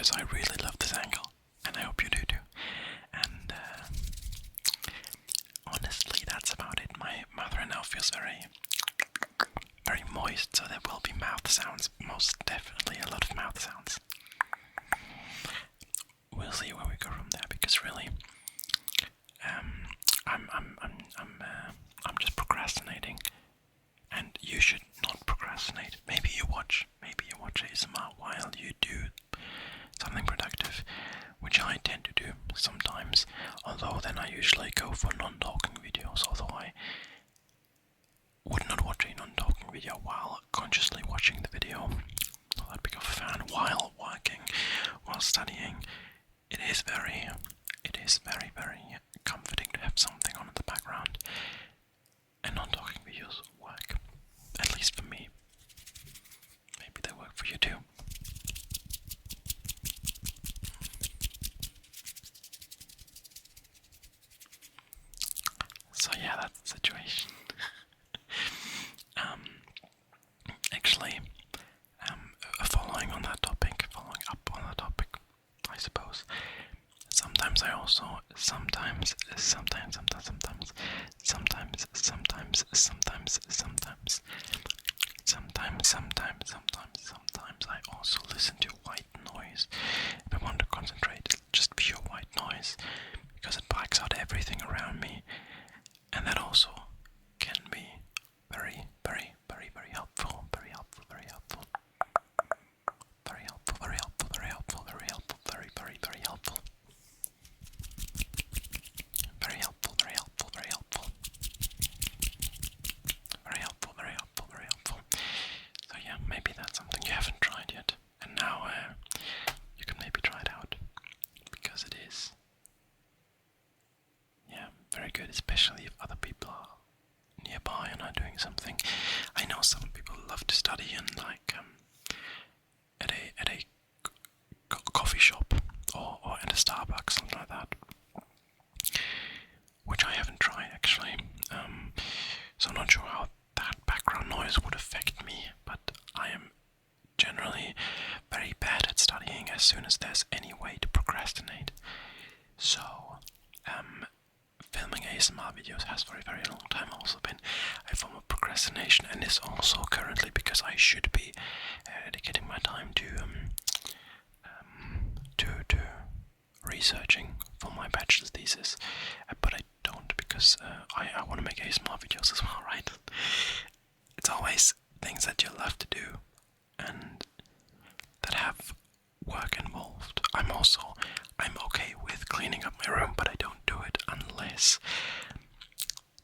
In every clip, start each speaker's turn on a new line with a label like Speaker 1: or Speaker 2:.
Speaker 1: because I really love this angle, and I hope you do too. And honestly, that's about it. My mouth right now feels very moist, so there will be mouth sounds, most definitely a lot of mouth sounds. We'll see where we go from there, because really, I'm just procrastinating, and you should not procrastinate. Maybe you watch ASMR while you do something productive, which I tend to do sometimes, although then I usually go for non-talking videos, although I would not watch a non-talking video while consciously watching the video. Not that big of a fan. While working, while studying, it is very comforting to have something on in the background, and non-talking videos work, at least for me. Maybe they work for you too. So yeah, that's the situation. Actually, following up on that topic, I suppose. Sometimes I also listen to white noise. If I want to concentrate, just pure white noise, because it blacks out everything around me, and that also can be very helpful. Very helpful. So yeah, maybe that's something you haven't tried yet, and now you can maybe try it out, because it is, yeah, very good, especially if other people are nearby and are doing something. I know some people love to study in at a coffee shop or at a Starbucks, something like that, which I haven't tried actually. So I'm not sure how that background noise would affect me, but I am generally very bad at studying as soon as there's any way to procrastinate. So filming ASMR videos has for a very long time also been a form of procrastination, and is also currently, because I should be dedicating my time to researching for my bachelor's thesis, but I don't, because I want to make ASMR videos as well, right? It's always things that you love to do and that have work involved. I'm okay with cleaning up my room, but I don't do it unless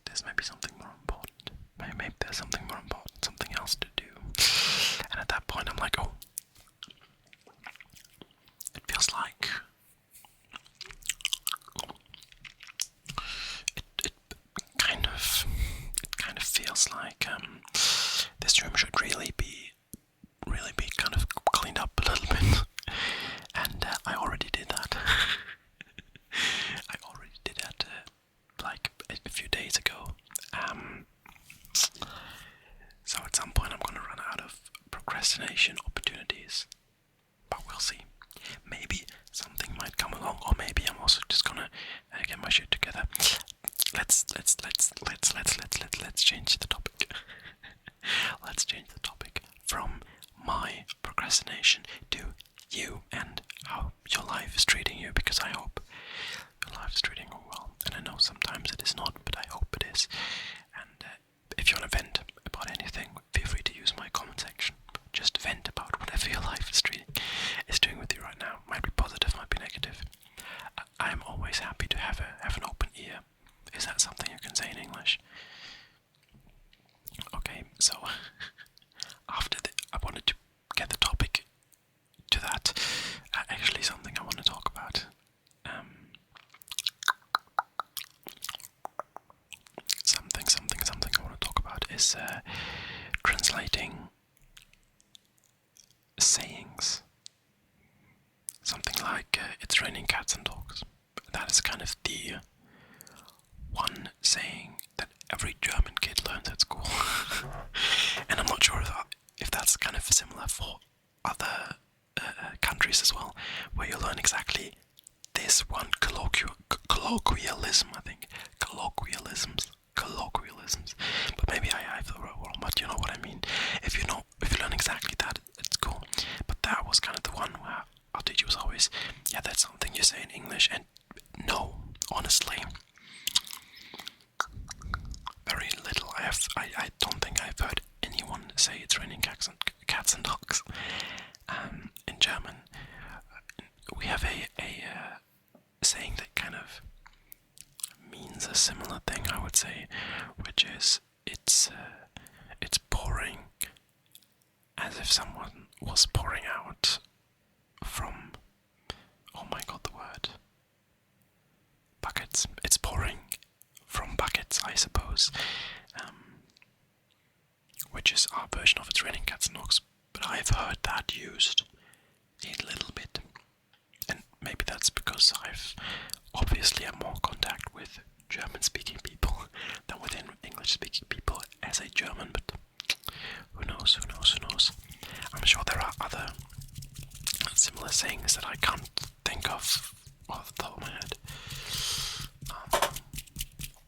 Speaker 1: there's maybe something more important. Maybe there's something more important, something else to do. And at that point I'm like, oh, it feels like it kind of feels like this room should really be kind of cleaned up a little bit. And I already did that. Like a few days ago. So at some point I'm gonna run out of procrastination opportunities, but we'll see. Maybe something might come along, or maybe I'm also just gonna get my shit together. Let's change the topic. Let's change the topic from my procrastination to you and how your life is treating you, because I hope your life is treating you well, and I know sometimes it is not, but I hope it is. And if you want to vent about anything, feel free to use my comment section. Just vent about whatever your life is doing with you right now. Might be positive, might be negative. I'm always happy to have an open ear. Is that something you can say in English? Okay, so I wanted to get the topic to that. Actually, something I want to talk about. Something I want to talk about is translating sayings. Something like "it's raining cats and dogs." That is kind of the one saying that every German kid learns at school. And I'm not sure if that's kind of similar for other countries as well, where you learn exactly this one colloquialism, I think. Colloquialisms. But maybe I have the wrong, but you know what I mean. If you learn exactly that, it's cool. But that was kind of the one where our teacher was always, yeah, that's something you say in English, and no, honestly, very little. I don't think I've heard anyone say it's raining cats and dogs. In German, we have a saying that kind of means a similar thing, I would say, which is it's pouring, as if someone was pouring out from, oh my god, the word, buckets. It's pouring from buckets, I suppose, which is our version of it's raining cats and dogs. But I've heard that used a little bit, and maybe that's because I've obviously had more contact with German-speaking people than with English-speaking people as a German, but who knows? I'm sure there are other similar sayings that I can't think of off the top of my head.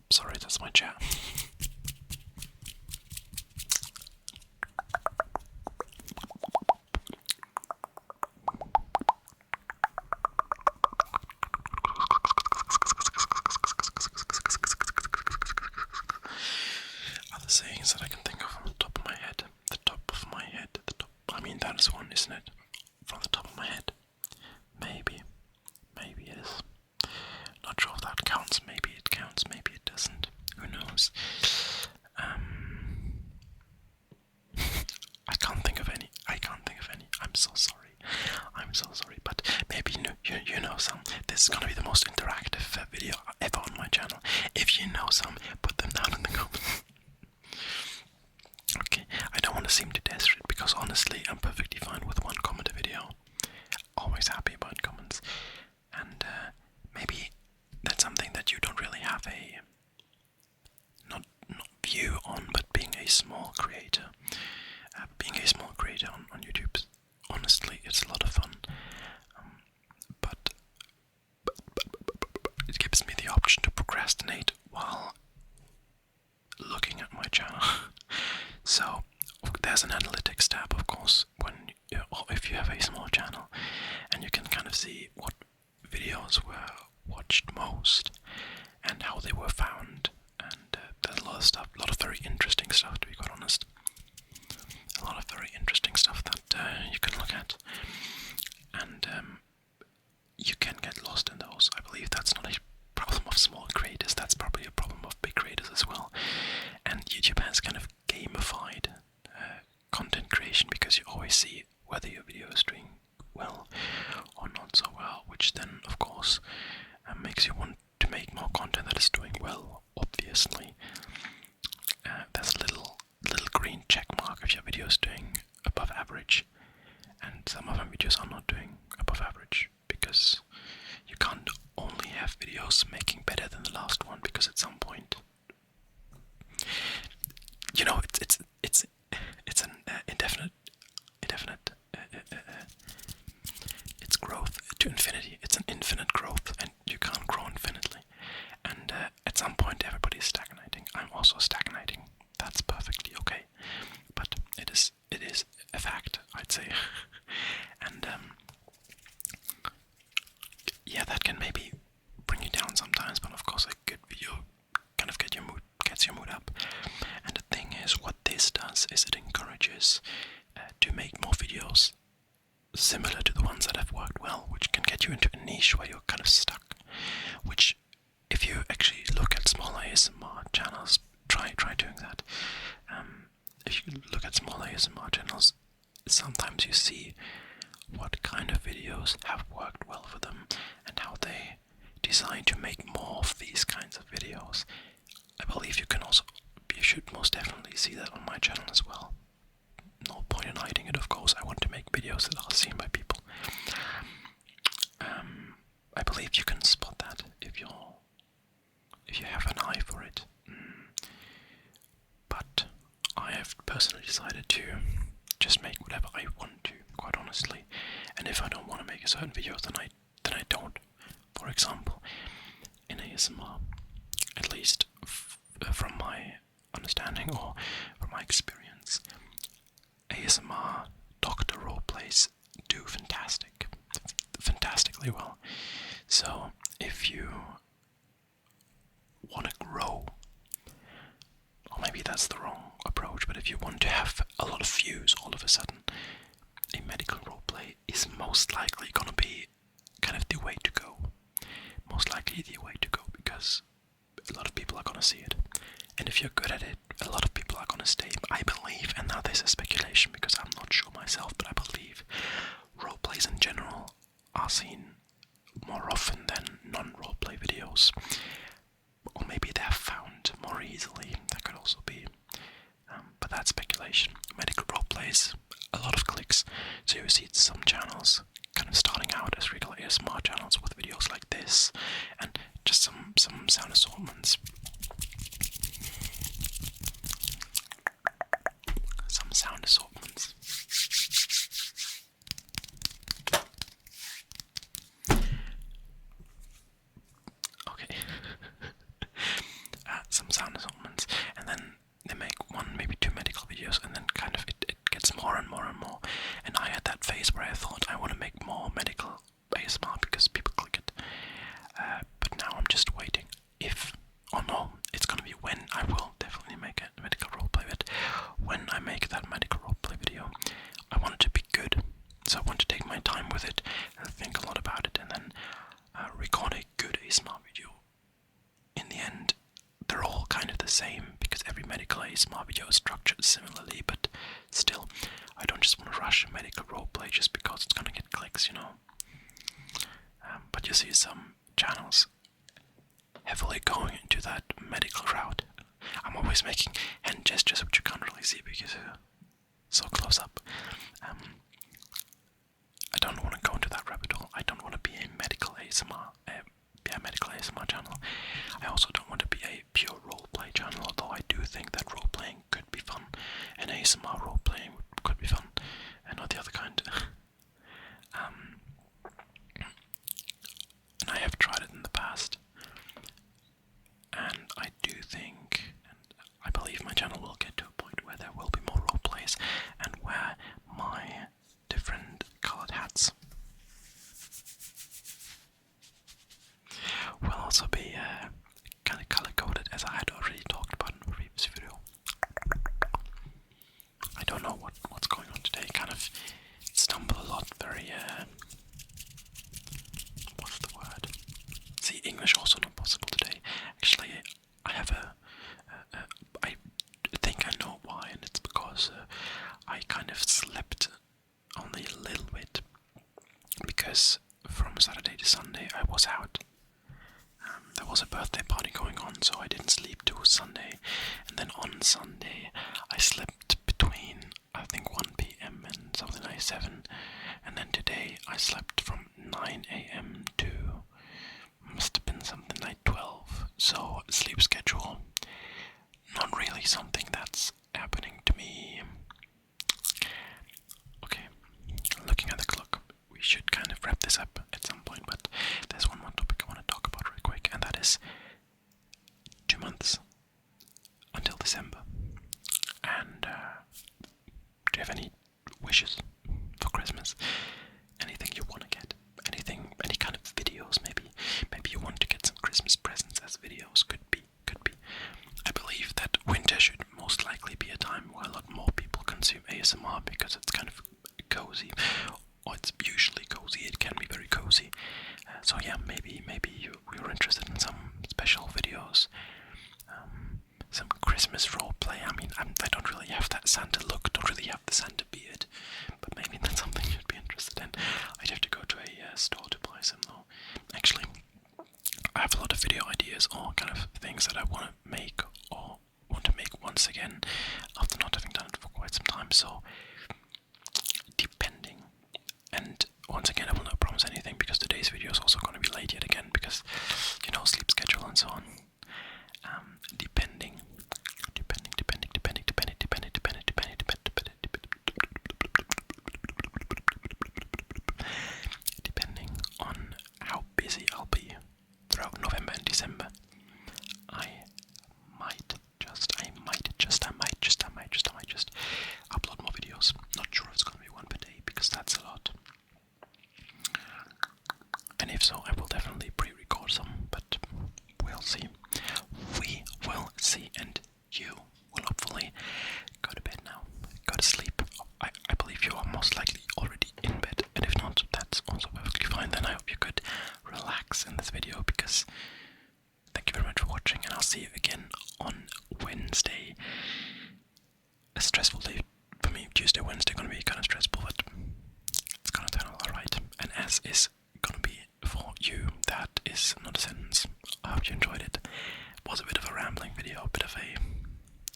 Speaker 1: Sorry, that's my chair. Other sayings that I can think of from the top of my head. I mean, that is one, isn't it? From the top of my head. Maybe it is. Not sure if that counts. Maybe it counts. Maybe it doesn't. Who knows? I can't think of any. I'm so sorry. But maybe you know some. This is gonna be the most interactive video ever on my channel. If you know some, put them down in the comments. Okay, I don't want to seem too desperate because honestly, I'm perfectly fine with one comment a video. Always happy about comments, and maybe that's something that you don't really have a not view on, but being a small creator, on YouTube. Honestly, it's a lot of fun. But it gives me the option to procrastinate while looking at my channel. So there's an analytics tab, of course, if you have a small channel, and you can kind of see what videos were watched most and how they were found. And there's a lot of stuff, a lot of very interesting stuff, to be quite honest. A lot of very interesting stuff that you can look at, and you can get lost in those. I believe that's not a problem of small creators, that's probably a problem of big creators as well. And YouTube has kind of gamified content creation, because you always see whether your video is doing well or not so well, which then of course makes you want to make more content that is doing well, obviously. There's a little green check mark if your video is doing above average, and some of my videos are not doing above average, because you can't only have videos making better than the last one, because at some point, you know, it's an indefinite it's growth to infinity. It's an infinite growth, and you can't grow infinitely. And at some point, everybody's stagnating. I'm also stagnating. That's perfectly okay, but it is a fact, I'd say. And yeah, that can maybe bring you down sometimes, but of course a good video kind of gets your mood up. And the thing is, what this does is it encourages to make more videos similar to the ones that have worked well, which can get you into a niche where you're kind of stuck. Which, if you actually look at small ASMR channels, try doing that. If you look at small ASMR channels, sometimes you see what kind of videos have worked well for them and how they decide to make more of these kinds of videos. I believe you should most definitely see that on my channel as well. No point in hiding it, of course. I want to make videos that are seen by people. I believe you can spot that if you have an eye for it. But I have personally decided to just make whatever I want to. quite honestly. And if I don't want to make a certain video, then I don't. For example, in ASMR, at least from my understanding or from my experience, ASMR doctor roleplays do fantastically well. So if you want to grow, or maybe that's the wrong approach, but if you want to have a lot of views all of a sudden, a medical roleplay is most likely gonna be kind of the way to go. Most likely the way to go, because a lot of people are gonna see it. And if you're good at it, a lot of people are gonna stay. I believe, and now this is speculation because I'm not sure myself, but I believe roleplays in general are seen more often than non-roleplay videos. Or maybe they're found more easily. That could also be. But that's speculation. Medical roleplays, a lot of clicks. So you see some channels kind of starting out as regular ASMR channels with videos like this, and just some sound assortments. Some sound assortments. Okay. Some sound assortments, and then they make one, maybe two medical videos, and then kind of it gets more and more and more. And I had that phase where I thought I want to make more medical ASMR because people click it. But now I'm just waiting. If, or no, it's gonna be when I will definitely make a medical roleplay. But when I make that medical roleplay video, I want it to be good. So I want to take my time with it and think a lot about it, and then record a good ASMR video. In the end, they're all kind of the same because every medical ASMR video is structured similarly, but still, I don't just want to rush a medical roleplay just because it's gonna get clicks, you know. But you see some channels heavily going into that medical route. I'm always making hand gestures which you can't really see because so close up. I don't want to go into that rabbit hole. I don't want to be a medical ASMR, medical ASMR channel. I also don't want to be a pure roleplay channel, although I do think that roleplaying could be fun, and ASMR roleplaying could be fun, and not the other kind. And I have tried it in the past, and I do think, and I believe my channel will get to a point where there will be more roleplays, and where my different colored hats will also be kind of color-coded, as I had already talked about in the previous video. I don't know what's going on today. Kind of stumble a lot. Very what's the word? See, English also not possible today. Actually, I have I think I know why, and it's because I kind of slept only a little bit, because from Saturday to Sunday I was out. There was a birthday party going on, so I didn't sleep till Sunday, and then on Sunday I slept between, I think, 1 PM and something like 7, and then today I slept from 9 AM to, must have been something like 12, so sleep schedule, not really something that's happening to me. Okay, looking at the clock, we should kind of wrap this up at some point, but there's one more topic I want to talk about real quick, and that is 2 months until December. And do you have any wishes for Christmas? Anything you want to get? Anything, any kind of videos maybe? Maybe you want to get some Christmas presents as videos. Could be. I believe that winter should most likely be a time where a lot more people consume ASMR because it's kind of cozy, or it's usually cozy. It can be very cozy. So yeah, maybe you're interested in some special videos, some Christmas roleplay. I mean, I don't really have that Santa look, don't really have the Santa beard, but maybe that's something you'd be interested in. I'd have to go to a store to buy some though. Actually, I have a lot of video ideas or kind of things that I want to make or want to make once again after not having done it for quite some time. So depending, and once again I will not promise anything because today's video is also going to be late yet again because, you know, sleep schedule and so on. Depending, see. We will see, and you will hopefully go to bed now. Go to sleep. I believe you are most likely already in bed, and if not, that's also perfectly fine. Then I hope you could relax in this video, because thank you very much for watching, and I'll see you again on Wednesday. A stressful day for me. Tuesday, Wednesday gonna be kind of stressful, but it's gonna turn out alright. And as is gonna be for you, that is not a sentence. I hope you enjoyed it. It was a bit of a rambling video, a bit of a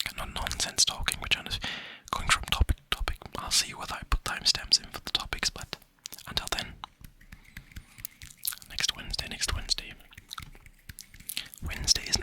Speaker 1: kind of nonsense talking, which I'm just going from topic to topic. I'll see whether I put timestamps in for the topics, but until then, next Wednesday. Wednesday is